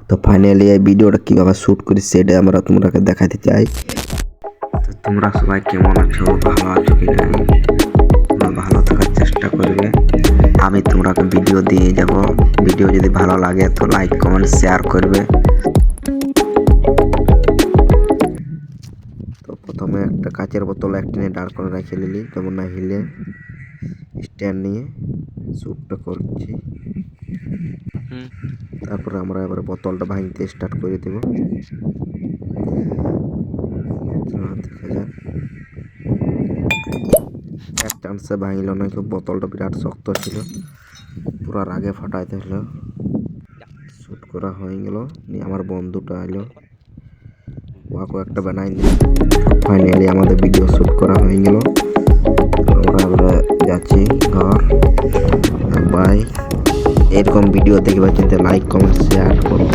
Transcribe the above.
তো ফাইনালি এই ভিডিওটা কীভাবে শ্যুট করি সেটা আমরা তোমরাকে দেখাতে চাই। তো তোমরা সবাই কেমন আছো, ভালো আছো কি না? তোমরা ভালো থাকার চেষ্টা করবে। আমি তোমরাকে ভিডিও দিয়ে যাব। ভিডিও যদি ভালো লাগে তো লাইক কমেন্ট শেয়ার করবে। তো প্রথমে একটা কাচের বোতল একটা নিয়ে দাঁড় করে রেখে নিলি, যেমন না হিলে স্ট্যান্ড নিয়ে শ্যুটটা করছি। তারপরে আমরা এবার বোতলটা ভাঙতে স্টার্ট করে দেব। দেখা যাক, এক চান্সে ভাঙিল না, বোতলটা বিরাট শক্ত ছিল, পুরো আগে ফাটাইতে হলো। শ্যুট করা হয়ে গেল, নিয়ে আমার বন্ধুটা এলো, ওয়াকে একটা বানাই দিল। ফাইনালি আমাদের ভিডিও শ্যুট করা হয়ে গেল। আমরা এবারে যাচ্ছি ঘর। বাই। এরকম ভিডিও দেখবার জন্য লাইক কমেন্ট শেয়ার করুন।